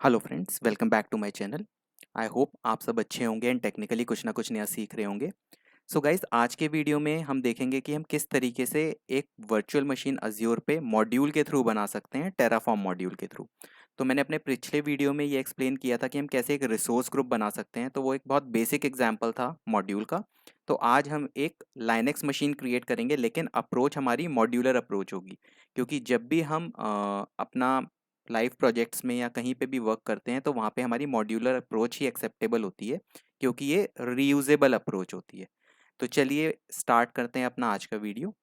Hello friends, welcome back to my channel. I hope आप सब अच्छे होंगे एंड टेक्निकली कुछ ना कुछ नया सीख रहे होंगे। सो गाइस, आज के वीडियो में हम देखेंगे कि हम किस तरीके से एक वर्चुअल मशीन अज्योर पे मॉड्यूल के थ्रू बना सकते हैं, टेराफॉर्म मॉड्यूल के थ्रू। तो मैंने अपने पिछले वीडियो में ये एक्सप्लेन किया था कि हम कैसे एक रिसोर्स ग्रुप बना सकते हैं, तो वो एक बहुत बेसिक एग्जाम्पल था मॉड्यूल का। तो आज हम एक लाइनेक्स मशीन क्रिएट करेंगे, लेकिन अप्रोच हमारी मॉड्यूलर अप्रोच होगी। क्योंकि जब भी हम अपना लाइव प्रोजेक्ट्स में या कहीं पे भी वर्क करते हैं, तो वहाँ पे हमारी मॉड्यूलर अप्रोच ही एक्सेप्टेबल होती है, क्योंकि ये रीयूजेबल अप्रोच होती है। तो चलिए स्टार्ट करते हैं अपना आज का वीडियो।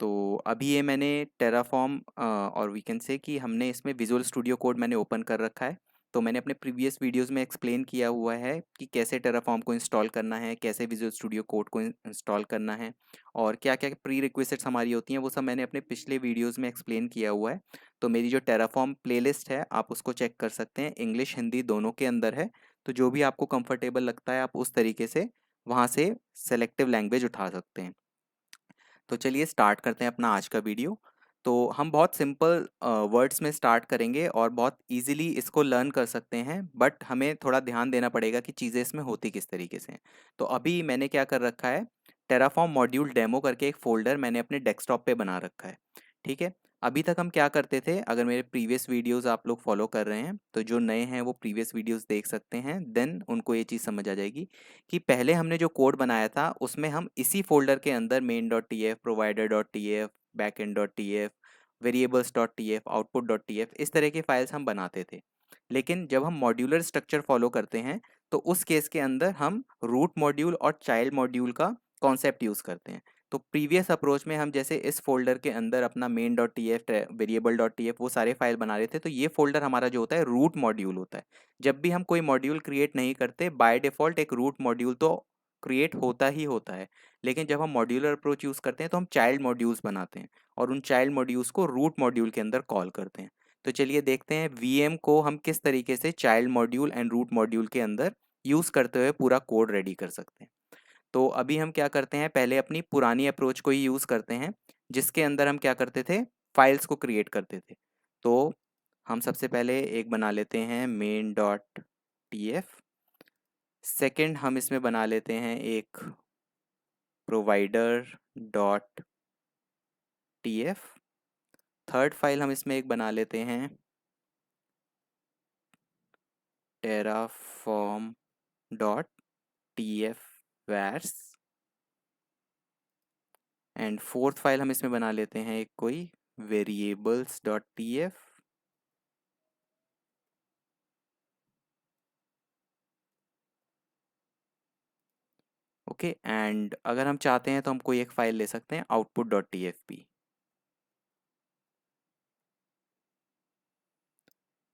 तो अभी ये मैंने टेराफॉर्म और वी कैन से कि हमने इसमें विजुअल स्टूडियो कोड मैंने ओपन कर रखा है। तो मैंने अपने प्रीवियस वीडियोस में एक्सप्लेन किया हुआ है कि कैसे टेराफॉर्म को इंस्टॉल करना है, कैसे विजुअल स्टूडियो कोड को इंस्टॉल करना है, और क्या क्या प्री रिक्विजिट्स हमारी होती हैं, वो सब मैंने अपने पिछले वीडियोस में एक्सप्लेन किया हुआ है। तो मेरी जो टेराफॉर्म प्लेलिस्ट है, आप उसको चेक कर सकते हैं, इंग्लिश हिंदी दोनों के अंदर है। तो जो भी आपको कंफर्टेबल लगता है, आप उस तरीके से वहाँ से सेलेक्टिव लैंग्वेज उठा सकते हैं। तो चलिए स्टार्ट करते हैं अपना आज का वीडियो। तो हम बहुत सिंपल वर्ड्स में स्टार्ट करेंगे और बहुत इजीली इसको लर्न कर सकते हैं, बट हमें थोड़ा ध्यान देना पड़ेगा कि चीज़ें इसमें होती किस तरीके से हैं। तो अभी मैंने क्या कर रखा है, टेराफॉर्म मॉड्यूल डेमो करके एक फ़ोल्डर मैंने अपने डेस्कटॉप पे बना रखा है। ठीक है। अभी तक हम क्या करते थे, अगर मेरे प्रीवियस वीडियोस आप लोग फॉलो कर रहे हैं, तो जो नए हैं वो प्रीवियस वीडियोस देख सकते हैं, देन उनको ये चीज़ समझ आ जाएगी कि पहले हमने जो कोड बनाया था उसमें हम इसी फोल्डर के अंदर main dot T F, provider dot T F, backend dot T F, variables dot T F, output dot T F, इस तरह की फाइल्स हम बनाते थे। लेकिन जब हम मॉड्यूलर स्ट्रक्चर फॉलो करते हैं, तो उस केस के अंदर हम रूट मॉड्यूल और चाइल्ड मॉड्यूल का कॉन्सेप्ट यूज़ करते हैं। तो प्रीवियस अप्रोच में हम जैसे इस फोल्डर के अंदर अपना main dot T F, variable dot T F, वो सारे फाइल बना रहे थे, तो ये फोल्डर हमारा जो होता है रूट मॉड्यूल होता है। जब भी हम कोई मॉड्यूल क्रिएट नहीं करते, बाय डिफ़ॉल्ट एक रूट मॉड्यूल तो क्रिएट होता ही होता है। लेकिन जब हम मॉड्यूलर अप्रोच यूज़ करते हैं, तो हम चाइल्ड मॉड्यूल्स बनाते हैं और उन चाइल्ड मॉड्यूल्स को रूट मॉड्यूल के अंदर कॉल करते हैं। तो चलिए देखते हैं वीएम को हम किस तरीके से child module and root module के अंदर यूज़ करते हुए पूरा कोड रेडी कर सकते हैं। तो अभी हम क्या करते हैं, पहले अपनी पुरानी अप्रोच को ही यूज़ करते हैं, जिसके अंदर हम क्या करते थे, फाइल्स को क्रिएट करते थे। तो हम सबसे पहले एक बना लेते हैं main dot T F. Second हम इसमें बना लेते हैं एक provider dot T F. Third file हम इसमें एक बना लेते हैं Terraform dot T F vars. And fourth file हम इसमें बना लेते हैं एक कोई variables dot T F. Okay, and अगर हम चाहते हैं तो हम कोई एक फाइल ले सकते हैं output dot T F P.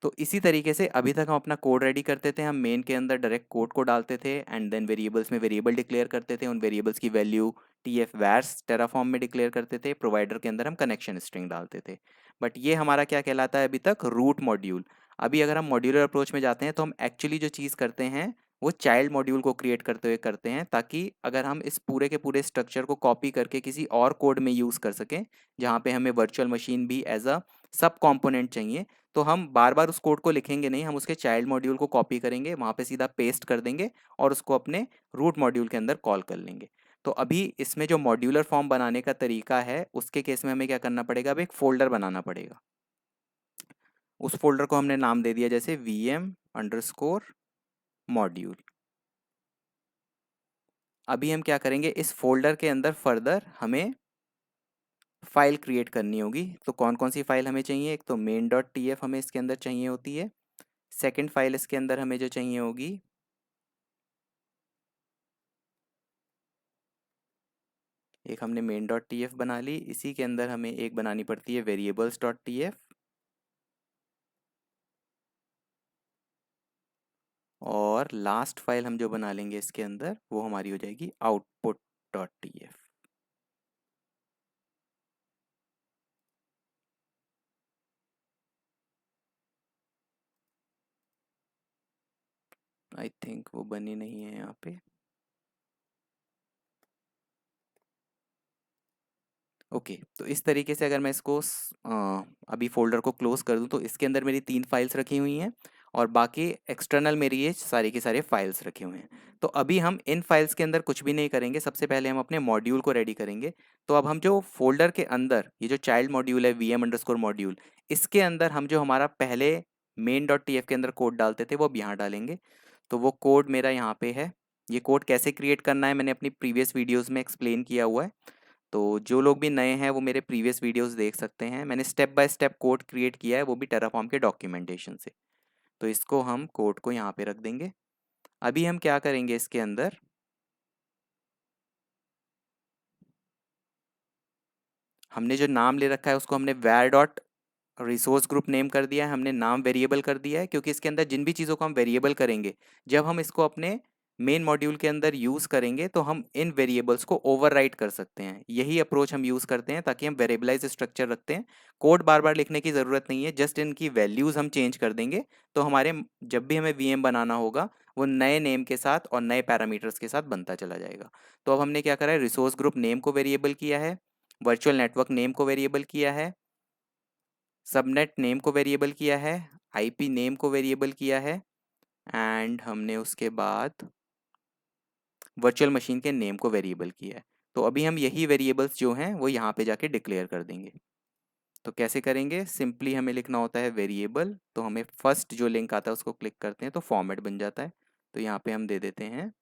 तो इसी तरीके से अभी तक हम अपना कोड रेडी करते थे, हम मेन के अंदर डायरेक्ट कोड को डालते थे एंड देन वेरिएबल्स में वेरिएबल डिक्लेयर करते थे, उन वेरिएबल्स की वैल्यू टी एफ वैर्स टेराफॉर्म में डिक्लेयर करते थे, प्रोवाइडर के अंदर हम कनेक्शन स्ट्रिंग डालते थे। बट ये हमारा क्या कहलाता है अभी तक, रूट मॉड्यूल। अभी अगर हम मॉड्यूलर अप्रोच में जाते हैं, तो हम एक्चुअली जो चीज़ करते हैं वो चाइल्ड मॉड्यूल को क्रिएट करते हुए करते हैं, ताकि अगर हम इस पूरे के पूरे स्ट्रक्चर को कॉपी करके किसी और कोड में यूज़ कर सकें, जहाँ पे हमें वर्चुअल मशीन भी एज अ सब कॉम्पोनेंट चाहिए, तो हम बार बार उस कोड को लिखेंगे नहीं, हम उसके चाइल्ड मॉड्यूल को कॉपी करेंगे, वहाँ पे सीधा पेस्ट कर देंगे और उसको अपने रूट मॉड्यूल के अंदर कॉल कर लेंगे। तो अभी इसमें जो मॉड्यूलर फॉर्म बनाने का तरीका है, उसके केस में हमें क्या करना पड़ेगा, अब एक फोल्डर बनाना पड़ेगा। उस फोल्डर को हमने नाम दे दिया जैसे वीएम अंडरस्कोर मॉड्यूल। अभी हम क्या करेंगे, इस फोल्डर के अंदर फर्दर हमें फाइल क्रिएट करनी होगी। तो कौन कौन सी फाइल हमें चाहिए, एक तो मेन डॉट टी एफ हमें इसके अंदर चाहिए होती है। सेकेंड फाइल इसके अंदर हमें जो चाहिए होगी, एक हमने मेन डॉट टी एफ बना ली, इसी के अंदर हमें एक बनानी पड़ती है वेरिएबल्स डॉट टी एफ। और लास्ट फाइल हम जो बना लेंगे इसके अंदर, वो हमारी हो जाएगी output dot T F. I think वो बनी नहीं है यहाँ पे। ओके, तो इस तरीके से अगर मैं इसको अभी फोल्डर को क्लोज कर दूं, तो इसके अंदर मेरी तीन फाइल्स रखी हुई हैं और बाकी एक्सटर्नल मेरी ये सारी की सारे फाइल्स रखे हुए हैं। तो अभी हम इन फाइल्स के अंदर कुछ भी नहीं करेंगे, सबसे पहले हम अपने मॉड्यूल को रेडी करेंगे। तो अब हम जो फोल्डर के अंदर ये जो चाइल्ड मॉड्यूल है VM_मॉड्यूल, इसके अंदर हम जो हमारा पहले main.tf के अंदर कोड डालते थे वो अब यहाँ डालेंगे। तो वो कोड मेरा यहाँ पे है। ये कोड कैसे क्रिएट करना है मैंने अपनी प्रीवियस वीडियोज़ में एक्सप्लेन किया हुआ है। तो जो लोग भी नए हैं वो मेरे प्रीवियस वीडियोस देख सकते हैं। मैंने step by step code create किया है, वो भी टेराफॉर्म के डॉक्यूमेंटेशन से। तो इसको हम कोड को यहाँ पे रख देंगे। अभी हम क्या करेंगे, इसके अंदर हमने जो नाम ले रखा है उसको हमने var dot resource group name कर दिया है, हमने नाम वेरिएबल कर दिया है, क्योंकि इसके अंदर जिन भी चीज़ों को हम वेरिएबल करेंगे, जब हम इसको अपने मेन मॉड्यूल के अंदर यूज़ करेंगे तो हम इन वेरिएबल्स को ओवरराइट कर सकते हैं। यही अप्रोच हम यूज़ करते हैं ताकि हम वेरिएबलाइज स्ट्रक्चर रखते हैं। कोड बार बार लिखने की ज़रूरत नहीं है, जस्ट इनकी वैल्यूज़ हम चेंज कर देंगे। तो हमारे जब भी हमें VM बनाना होगा वो नए नेम के साथ और नए पैरामीटर्स के साथ बनता चला जाएगा। तो अब हमने क्या करा है, रिसोर्स ग्रुप नेम को वेरिएबल किया है, वर्चुअल नेटवर्क नेम को वेरिएबल किया है, सबनेट नेम को वेरिएबल किया है, IP नेम को वेरिएबल किया है, एंड हमने उसके बाद वर्चुअल मशीन के नेम को वेरिएबल किया है। तो अभी हम यही वेरिएबल्स जो हैं वो यहाँ पे जाके डिक्लेयर कर देंगे। तो कैसे करेंगे, सिंपली हमें लिखना होता है वेरिएबल। तो हमें फर्स्ट जो लिंक आता है उसको क्लिक करते हैं तो फॉर्मेट बन जाता है। तो यहाँ पे हम दे देते हैं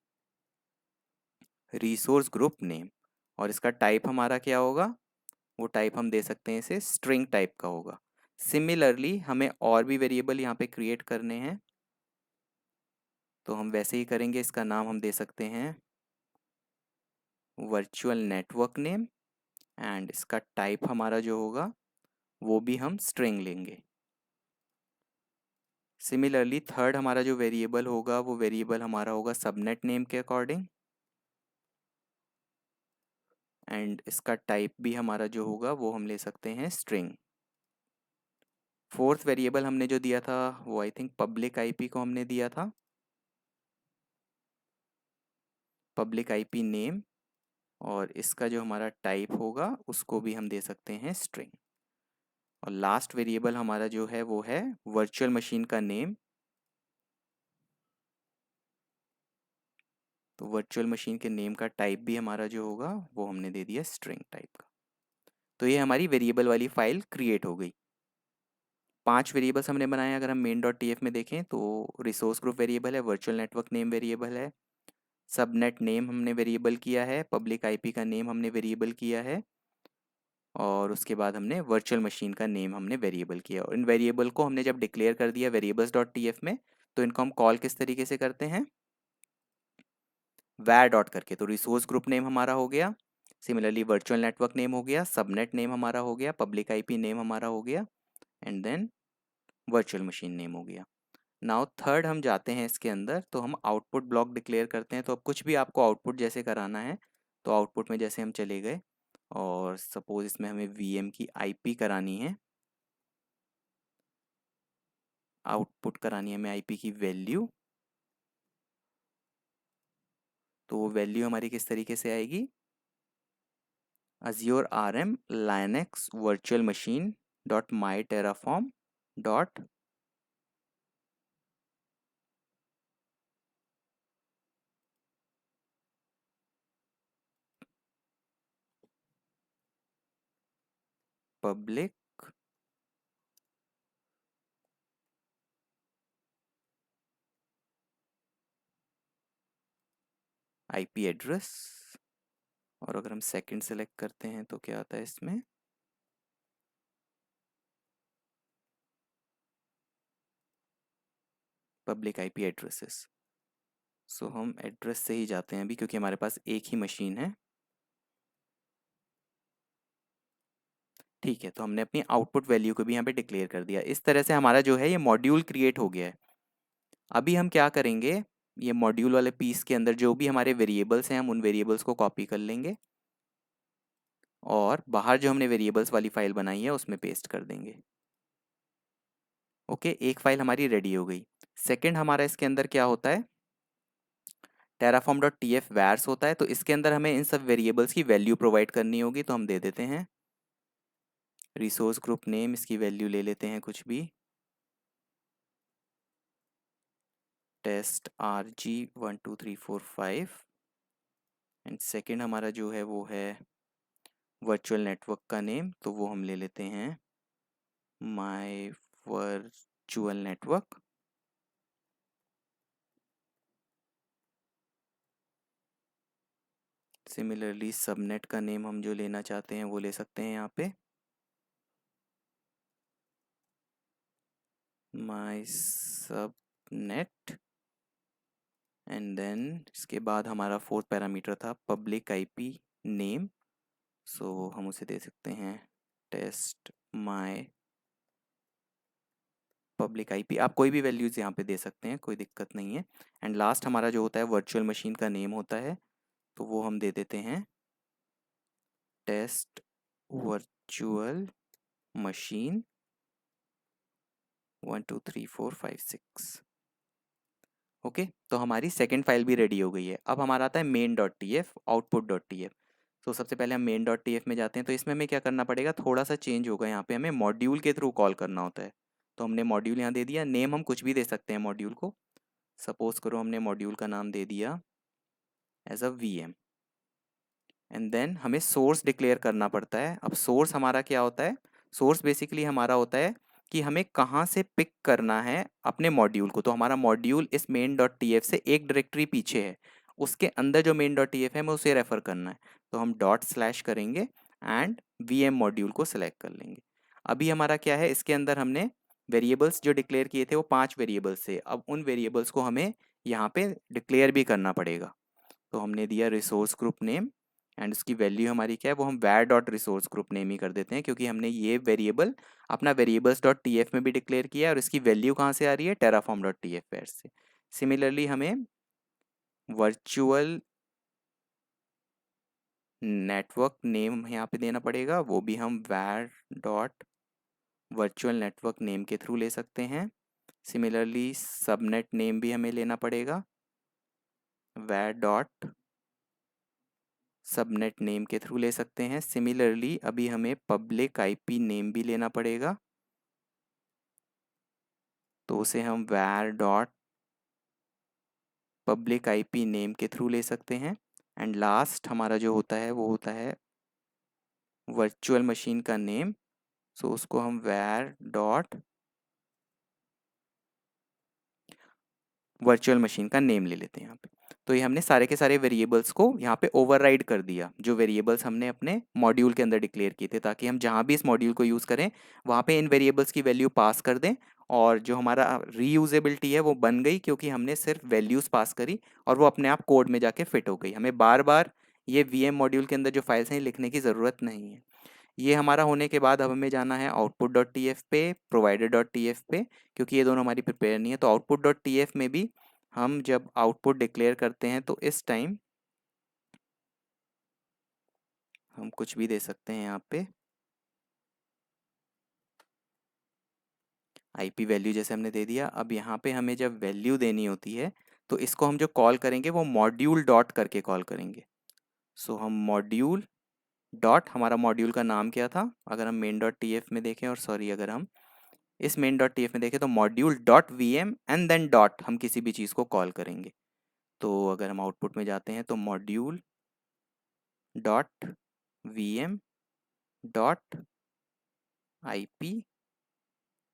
रिसोर्स ग्रुप नेम, और इसका टाइप हमारा क्या होगा, वो टाइप हम दे सकते हैं इसे स्ट्रिंग टाइप का होगा। सिमिलरली हमें और भी वेरिएबल यहाँ पे क्रिएट करने हैं, तो हम वैसे ही करेंगे। इसका नाम हम दे सकते हैं वर्चुअल नेटवर्क नेम, एंड इसका टाइप हमारा जो होगा वो भी हम स्ट्रिंग लेंगे। सिमिलरली थर्ड हमारा जो वेरिएबल होगा वो वेरिएबल हमारा होगा सबनेट नेम के अकॉर्डिंग, एंड इसका टाइप भी हमारा जो होगा वो हम ले सकते हैं स्ट्रिंग। फोर्थ वेरिएबल हमने जो दिया था वो आई थिंक पब्लिक IP को हमने दिया था, पब्लिक IP नेम, और इसका जो हमारा टाइप होगा उसको भी हम दे सकते हैं स्ट्रिंग। और लास्ट वेरिएबल हमारा जो है वो है वर्चुअल मशीन का नेम। तो वर्चुअल मशीन के नेम का टाइप भी हमारा जो होगा वो हमने दे दिया स्ट्रिंग टाइप का। तो ये हमारी वेरिएबल वाली फाइल क्रिएट हो गई। 5 वेरिएबल्स हमने बनाए हैं। अगर हम main.tf में देखें तो रिसोर्स ग्रुप वेरिएबल है, वर्चुअल नेटवर्क नेम वेरिएबल है, सबनेट नेम हमने वेरिएबल किया है, पब्लिक IP का नेम हमने वेरिएबल किया है, और उसके बाद हमने वर्चुअल मशीन का नेम हमने वेरिएबल किया। और इन वेरिएबल को हमने जब डिक्लेयर कर दिया variables.tf में, तो इनको हम कॉल किस तरीके से करते हैं, var डॉट करके। तो रिसोर्स ग्रुप नेम हमारा हो गया, सिमिलरली वर्चुअल नेटवर्क नेम हो गया, सबनेट नेम हमारा हो गया, पब्लिक IP नेम हमारा हो गया, and then virtual machine name हो गया। नाउ थर्ड हम जाते हैं इसके अंदर, तो हम आउटपुट ब्लॉक डिक्लेयर करते हैं। तो अब कुछ भी आपको आउटपुट जैसे कराना है, तो आउटपुट में जैसे हम चले गए और सपोज इसमें हमें VM की IP करानी है, आउटपुट करानी है हमें IP की वैल्यू। तो वो वैल्यू हमारी किस तरीके से आएगी, Azure RM Linux virtual machine dot my terraform dot public IP address. और अगर हम सेकंड सेलेक्ट करते हैं तो क्या आता है इसमें, पब्लिक IP एड्रेसेस। सो हम एड्रेस से ही जाते हैं अभी, क्योंकि हमारे पास एक ही मशीन है। ठीक है, तो हमने अपनी आउटपुट वैल्यू को भी यहाँ पे डिक्लेयर कर दिया। इस तरह से हमारा जो है ये मॉड्यूल क्रिएट हो गया है। अभी हम क्या करेंगे, ये मॉड्यूल वाले पीस के अंदर जो भी हमारे वेरिएबल्स हैं हम उन वेरिएबल्स को कॉपी कर लेंगे और बाहर जो हमने वेरिएबल्स वाली फाइल बनाई है उसमें पेस्ट कर देंगे। ओके, एक फाइल हमारी रेडी हो गई। सेकंड हमारा इसके अंदर क्या होता है, terraform.tf vars होता है। तो इसके अंदर हमें इन सब वेरिएबल्स की वैल्यू प्रोवाइड करनी होगी। तो हम दे देते हैं रिसोर्स ग्रुप नेम, इसकी वैल्यू ले लेते हैं कुछ भी, टेस्ट RG12345 एंड सेकेंड हमारा जो है वो है वर्चुअल नेटवर्क का नेम, तो वो हम ले लेते हैं my virtual network. Similarly subnet का नेम हम जो लेना चाहते हैं वो ले सकते हैं यहाँ पे माय सबनेट। एंड देन इसके बाद हमारा फोर्थ पैरामीटर था पब्लिक आईपी नेम, सो हम उसे दे सकते हैं टेस्ट माय पब्लिक आईपी। आप कोई भी वैल्यूज़ यहाँ पे दे सकते हैं, कोई दिक्कत नहीं है। एंड लास्ट हमारा जो होता है वर्चुअल मशीन का नेम होता है, तो वो हम दे देते हैं टेस्ट वर्चुअल मशीन 1 2 3 4 5 6। ओके, तो हमारी सेकेंड फाइल भी रेडी हो गई है। अब हमारा आता है main.tf output.tf। तो सबसे पहले हम main.tf में जाते हैं। तो इसमें हमें क्या करना पड़ेगा, थोड़ा सा चेंज होगा, यहाँ पे हमें मॉड्यूल के थ्रू कॉल करना होता है। तो हमने मॉड्यूल यहाँ दे दिया, नेम हम कुछ भी दे सकते हैं मॉड्यूल को। सपोज करो हमने मॉड्यूल का नाम दे दिया as a VM। And then हमें सोर्स डिक्लेयर करना पड़ता है। अब सोर्स हमारा क्या होता है, सोर्स बेसिकली हमारा होता है कि हमें कहाँ से पिक करना है अपने मॉड्यूल को। तो हमारा मॉड्यूल इस main.tf से एक डायरेक्टरी पीछे है, उसके अंदर जो main.tf है हमें उसे रेफर करना है। तो हम डॉट/ करेंगे एंड VM मॉड्यूल को सिलेक्ट कर लेंगे। अभी हमारा क्या है, इसके अंदर हमने वेरिएबल्स जो डिक्लेयर किए थे वो 5 वेरिएबल्स थे। अब उन वेरिएबल्स को हमें यहाँ पे डिक्लेयर भी करना पड़ेगा। तो हमने दिया रिसोर्स ग्रुप नेम एंड उसकी वैल्यू हमारी क्या है, वो हम var dot resource group name ही कर देते हैं, क्योंकि हमने ये वेरिएबल अपना वेरिएबल्स डॉट tf में भी डिक्लेयर किया है और इसकी वैल्यू कहाँ से आ रही है, terraform डॉट tf से। सिमिलरली हमें वर्चुअल नेटवर्क नेम यहाँ पे देना पड़ेगा, वो भी हम var dot virtual network name के थ्रू ले सकते हैं। सिमिलरली सबनेट नेम भी हमें लेना पड़ेगा, var डॉट सबनेट नेम के थ्रू ले सकते हैं। सिमिलरली अभी हमें पब्लिक आईपी नेम भी लेना पड़ेगा, तो उसे हम var dot public IP name के थ्रू ले सकते हैं। एंड लास्ट हमारा जो होता है वो होता है वर्चुअल मशीन का नेम, सो उसको हम var डॉट वर्चुअल मशीन का नेम ले लेते हैं यहाँ पे। तो ये हमने सारे के सारे वेरिएबल्स को यहाँ पे ओवरराइड कर दिया, जो वेरिएबल्स हमने अपने मॉड्यूल के अंदर डिक्लेयर किए थे, ताकि हम जहाँ भी इस मॉड्यूल को यूज़ करें वहाँ पे इन वेरिएबल्स की वैल्यू पास कर दें। और जो हमारा रीयूजेबिलिटी है वो बन गई, क्योंकि हमने सिर्फ वैल्यूज़ पास करी और वो अपने आप कोड में जाके फिट हो गई। हमें बार बार ये VM मॉड्यूल के अंदर जो फाइल्स हैं लिखने की ज़रूरत नहीं है। ये हमारा होने के बाद अब हमें जाना है output.tf पे, provider.tf पे, क्योंकि ये दोनों हमारी प्रिपेयर नहीं है। तो output.tf में भी हम जब आउटपुट डिक्लेयर करते हैं तो इस टाइम हम कुछ भी दे सकते हैं यहाँ पे। IP वैल्यू जैसे हमने दे दिया। अब यहाँ पे हमें जब वैल्यू देनी होती है तो इसको हम जो कॉल करेंगे वो मॉड्यूल डॉट करके कॉल करेंगे। सो हम मॉड्यूल डॉट, हमारा मॉड्यूल का नाम क्या था, अगर हम main.tf में देखें, और सॉरी अगर हम इस main.tf में देखें तो module dot VM and then dot हम किसी भी चीज़ को कॉल करेंगे। तो अगर हम आउटपुट में जाते हैं तो module dot VM dot IP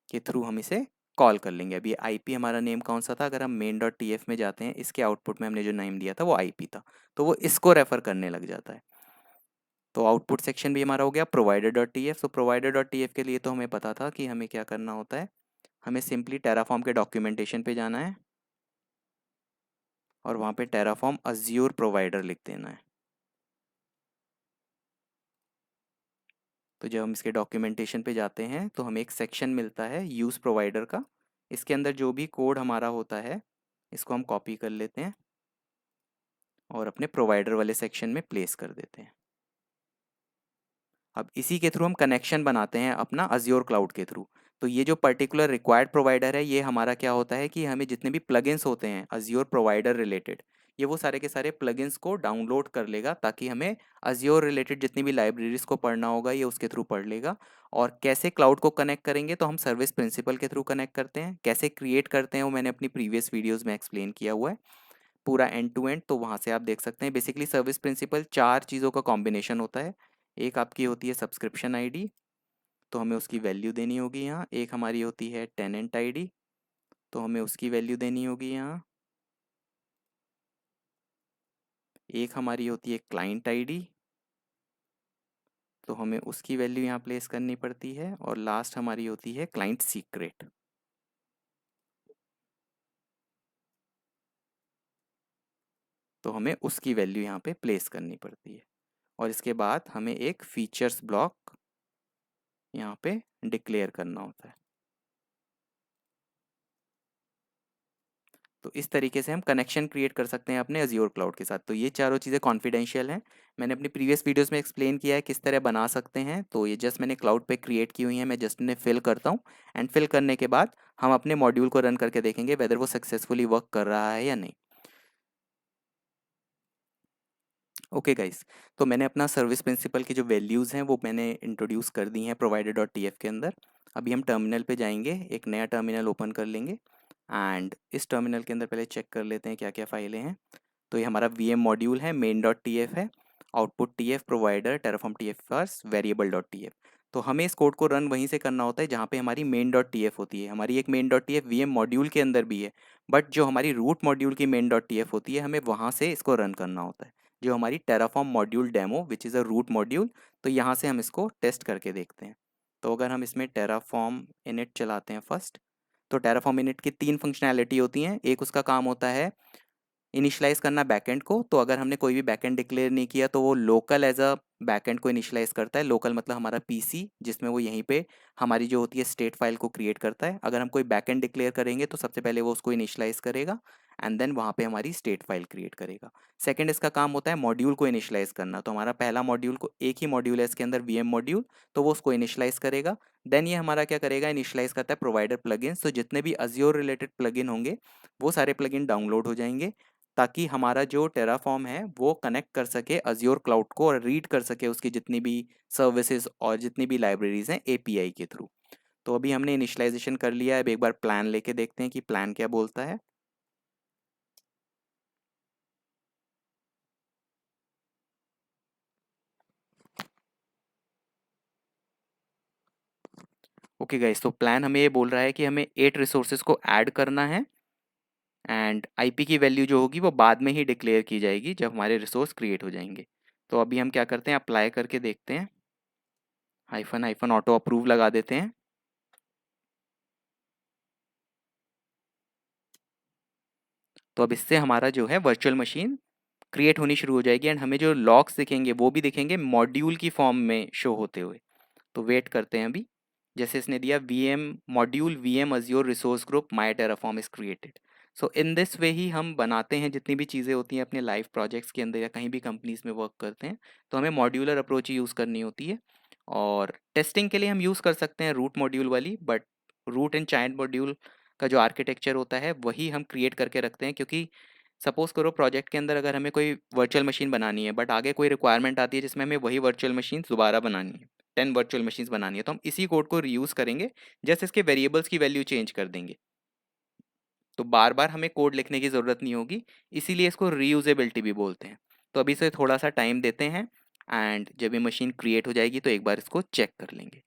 के थ्रू हम इसे कॉल कर लेंगे। अभी IP हमारा नेम कौन सा था, अगर हम main.tf में जाते हैं इसके आउटपुट में हमने जो नेम दिया था वो IP था, तो वो इसको रेफर करने लग जाता है। तो आउटपुट सेक्शन भी हमारा हो गया provider.tf। तो provider.tf के लिए तो हमें पता था कि हमें क्या करना होता है, हमें सिंपली टेराफॉर्म के डॉक्यूमेंटेशन पे जाना है और वहाँ पे टेराफॉर्म अज्योर प्रोवाइडर लिख देना है। तो जब हम इसके डॉक्यूमेंटेशन पे जाते हैं तो हमें एक सेक्शन मिलता है यूज़ प्रोवाइडर का। इसके अंदर जो भी कोड हमारा होता है इसको हम कॉपी कर लेते हैं और अपने प्रोवाइडर वाले सेक्शन में प्लेस कर देते हैं। अब इसी के थ्रू हम कनेक्शन बनाते हैं अपना अज्योर क्लाउड के थ्रू। तो ये जो पर्टिकुलर रिक्वायर्ड प्रोवाइडर है, ये हमारा क्या होता है कि हमें जितने भी प्लगइन्स होते हैं अज्योर प्रोवाइडर रिलेटेड, ये वो सारे के सारे प्लगइन्स को डाउनलोड कर लेगा, ताकि हमें अज्योर रिलेटेड जितनी भी लाइब्रेरीज को पढ़ना होगा ये उसके थ्रू पढ़ लेगा। और कैसे क्लाउड को कनेक्ट करेंगे, तो हम सर्विस प्रिंसिपल के थ्रू कनेक्ट करते हैं। कैसे क्रिएट करते हैं वो मैंने अपनी प्रीवियस वीडियोज़ में एक्सप्लेन किया हुआ है पूरा एंड टू एंड, तो वहाँ से आप देख सकते हैं। बेसिकली सर्विस प्रिंसिपल 4 चीज़ों का कॉम्बिनेशन होता है। एक आपकी होती है सब्सक्रिप्शन आईडी, तो हमें उसकी वैल्यू देनी होगी यहाँ। एक हमारी होती है टेनेंट आईडी, तो हमें उसकी वैल्यू देनी होगी यहाँ। एक हमारी होती है क्लाइंट आईडी, तो हमें उसकी वैल्यू यहाँ प्लेस करनी पड़ती है। और लास्ट हमारी होती है क्लाइंट सीक्रेट, तो हमें उसकी वैल्यू यहाँ पे प्लेस करनी पड़ती है। और इसके बाद हमें एक फीचर्स ब्लॉक यहाँ पे डिक्लेयर करना होता है। तो इस तरीके से हम कनेक्शन क्रिएट कर सकते हैं अपने अज्योर क्लाउड के साथ। तो ये चारों चीज़ें कॉन्फिडेंशियल हैं। मैंने अपनी प्रीवियस वीडियोस में एक्सप्लेन किया है किस तरह बना सकते हैं। तो ये जस्ट मैंने क्लाउड पे क्रिएट की हुई हैं, मैं जस्ट इन्हें फिल करता हूँ। एंड फिल करने के बाद हम अपने मॉड्यूल को रन करके देखेंगे वेदर वो सक्सेसफुली वर्क कर रहा है या नहीं। ओके गाइस, तो मैंने अपना सर्विस प्रिंसिपल की जो वैल्यूज़ हैं वो मैंने इंट्रोड्यूस कर दी हैं प्रोवाइडर डॉट टी एफ के अंदर। अभी हम टर्मिनल पे जाएंगे, एक नया टर्मिनल ओपन कर लेंगे। एंड इस टर्मिनल के अंदर पहले चेक कर लेते हैं क्या क्या फाइलें हैं। तो ये हमारा वी एम मॉड्यूल है, मेन डॉट टी एफ है, output T F provider Terraform T F first variable dot T F. तो हमें इस कोड को रन वहीं से करना होता है जहाँ पे हमारी मेन डॉट टी एफ होती है। हमारी एक main dot T F V M module के अंदर भी है, बट जो हमारी रूट मॉड्यूल की मेन डॉट टी एफ होती है हमें वहाँ से इसको रन करना होता है, जो हमारी Terraform module demo which is a root module. तो यहाँ से हम इसको टेस्ट करके देखते हैं। तो अगर हम इसमें टेराफॉर्म इनिट चलाते हैं फर्स्ट, तो टेराफॉर्म इनिट की 3 फंक्शनैलिटी होती हैं। एक उसका काम होता है इनिशियलाइज करना बैकएंड को। तो अगर हमने कोई भी बैकएंड डिक्लेयर नहीं किया तो वो लोकल एज अ बैकएंड को इनिशियलाइज करता है। लोकल मतलब हमारा पीसी, जिसमें वो यहीं पे हमारी जो होती है स्टेट फाइल को क्रिएट करता है। अगर हम कोई बैकएंड डिक्लेयर करेंगे तो सबसे पहले वो उसको इनिशियलाइज करेगा एंड देन वहाँ पे हमारी स्टेट फाइल क्रिएट करेगा। सेकंड इसका काम होता है मॉड्यूल को इनिशियलाइज करना। तो हमारा पहला मॉड्यूल को, एक ही मॉड्यूल है इसके अंदर वीएम मॉड्यूल, तो वो उसको इनिशियलाइज करेगा। देन ये हमारा क्या करेगा, इनिशियलाइज करता है प्रोवाइडर प्लगइन्स। तो जितने भी अज्योर रिलेटेड प्लगइन होंगे वो सारे प्लगइन डाउनलोड हो जाएंगे, ताकि हमारा जो टेराफॉर्म है वो कनेक्ट कर सके अज्योर क्लाउड को और रीड कर सके उसकी जितनी भी सर्विसेज और जितनी भी लाइब्रेरीज हैं एपीआई के थ्रू। तो अभी हमने इनिशियलाइजेशन कर लिया है। अब एक बार प्लान लेके देखते हैं कि प्लान क्या बोलता है। ओके गाइस, तो प्लान हमें ये बोल रहा है कि हमें 8 रिसोर्सेज को ऐड करना है एंड आईपी की वैल्यू जो होगी वो बाद में ही डिक्लेयर की जाएगी जब हमारे रिसोर्स क्रिएट हो जाएंगे। तो अभी हम क्या करते हैं, अप्लाई करके देखते हैं, हाइफन हाइफन ऑटो अप्रूव लगा देते हैं। तो अब इससे हमारा जो है वर्चुअल मशीन क्रिएट होनी शुरू हो जाएगी एंड हमें जो लॉग्स दिखेंगे वो भी दिखेंगे मॉड्यूल की फॉर्म में शो होते हुए। तो वेट करते हैं अभी। जैसे इसने दिया V M module V M Azure resource group my Terraform is created. So in this way ही हम बनाते हैं जितनी भी चीज़ें होती हैं अपने लाइव प्रोजेक्ट्स के अंदर या कहीं भी कंपनीज में वर्क करते हैं। तो हमें मॉड्यूलर अप्रोच यूज़ करनी होती है। और टेस्टिंग के लिए हम यूज़ कर सकते हैं रूट मॉड्यूल वाली, but root and child module का जो आर्किटेक्चर होता है वही हम क्रिएट करके रखते हैं। क्योंकि सपोज करो प्रोजेक्ट के अंदर अगर हमें कोई वर्चुअल मशीन बनानी है बट आगे कोई रिक्वायरमेंट आती है जिसमें हमें वही वर्चुअल मशीन दोबारा बनानी है, 10 वर्चुअल मशीन्स बनानी है, तो हम इसी कोड को रीयूज़ करेंगे। जस्ट इसके वेरिएबल्स की वैल्यू चेंज कर देंगे, तो बार बार हमें कोड लिखने की ज़रूरत नहीं होगी। इसीलिए इसको रीयूजेबिलिटी भी बोलते हैं। तो अभी से थोड़ा सा टाइम देते हैं एंड जब ये मशीन क्रिएट हो जाएगी तो एक बार इसको चेक कर लेंगे।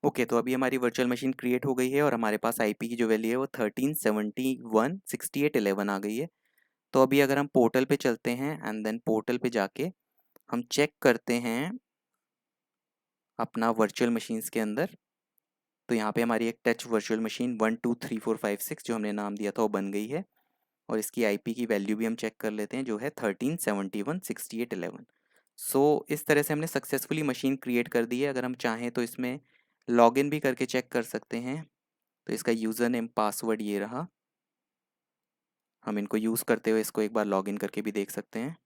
ओके, तो अभी हमारी वर्चुअल मशीन क्रिएट हो गई है और हमारे पास आईपी की जो वैल्यू है वो 13716811 आ गई है। तो अभी अगर हम पोर्टल पे चलते हैं एंड देन पोर्टल पे जाके हम चेक करते हैं अपना वर्चुअल मशीन्स के अंदर, तो यहाँ पे हमारी एक टच वर्चुअल मशीन 123456 जो हमने नाम दिया था वो बन गई है। और इसकी आईपी की वैल्यू भी हम चेक कर लेते हैं जो है 13716811। सो इस तरह से हमने सक्सेसफुली मशीन क्रिएट कर दी है। अगर हम चाहें तो इसमें लॉगिन भी करके चेक कर सकते हैं। तो इसका यूज़र नेम पासवर्ड ये रहा। हम इनको यूज़ करते हुए इसको एक बार लॉगिन करके भी देख सकते हैं।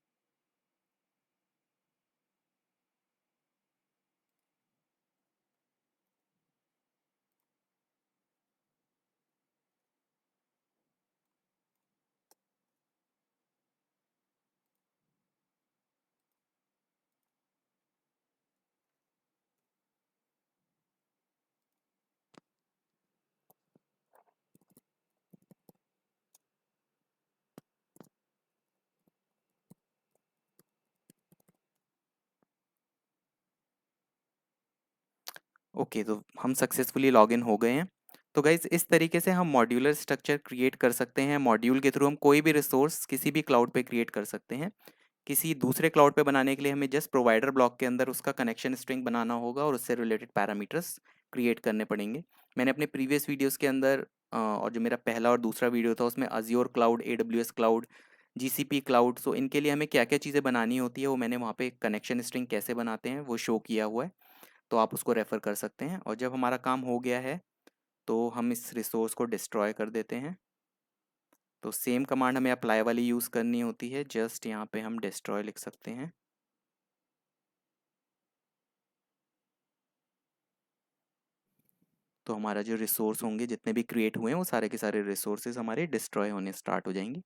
ओके, तो हम सक्सेसफुली लॉगिन हो गए हैं। तो गाइज इस तरीके से हम मॉड्यूलर स्ट्रक्चर क्रिएट कर सकते हैं। मॉड्यूल के थ्रू हम कोई भी रिसोर्स किसी भी क्लाउड पे क्रिएट कर सकते हैं। किसी दूसरे क्लाउड पे बनाने के लिए हमें जस्ट प्रोवाइडर ब्लॉक के अंदर उसका कनेक्शन स्ट्रिंग बनाना होगा और उससे रिलेटेड पैरामीटर्स क्रिएट करने पड़ेंगे। मैंने अपने प्रीवियस वीडियोस के अंदर और जो मेरा पहला और दूसरा वीडियो था उसमें Azure cloud, AWS cloud, GCP cloud, so इनके लिए हमें क्या क्या चीज़ें बनानी होती है वो मैंने वहाँ पे कनेक्शन स्ट्रिंग कैसे बनाते हैं वो शो किया हुआ है। तो आप उसको रेफ़र कर सकते हैं। और जब हमारा काम हो गया है तो हम इस रिसोर्स को डिस्ट्रॉय कर देते हैं। तो सेम कमांड हमें अप्लाई वाली यूज़ करनी होती है, जस्ट यहाँ पे हम डिस्ट्रॉय लिख सकते हैं। तो हमारा जो रिसोर्स होंगे जितने भी क्रिएट हुए हैं वो सारे के सारे रिसोर्सेज हमारे डिस्ट्रॉय होने स्टार्ट हो जाएंगे।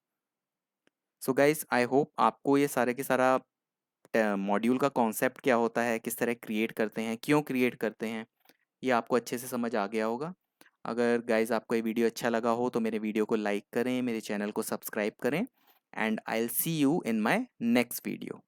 सो गाइस आई होप आपको ये सारे के सारा मॉड्यूल का कॉन्सेप्ट क्या होता है, किस तरह क्रिएट करते हैं, क्यों क्रिएट करते हैं, ये आपको अच्छे से समझ आ गया होगा। अगर गाइस आपको ये वीडियो अच्छा लगा हो तो मेरे वीडियो को लाइक करें, मेरे चैनल को सब्सक्राइब करें and I will see you in my next video.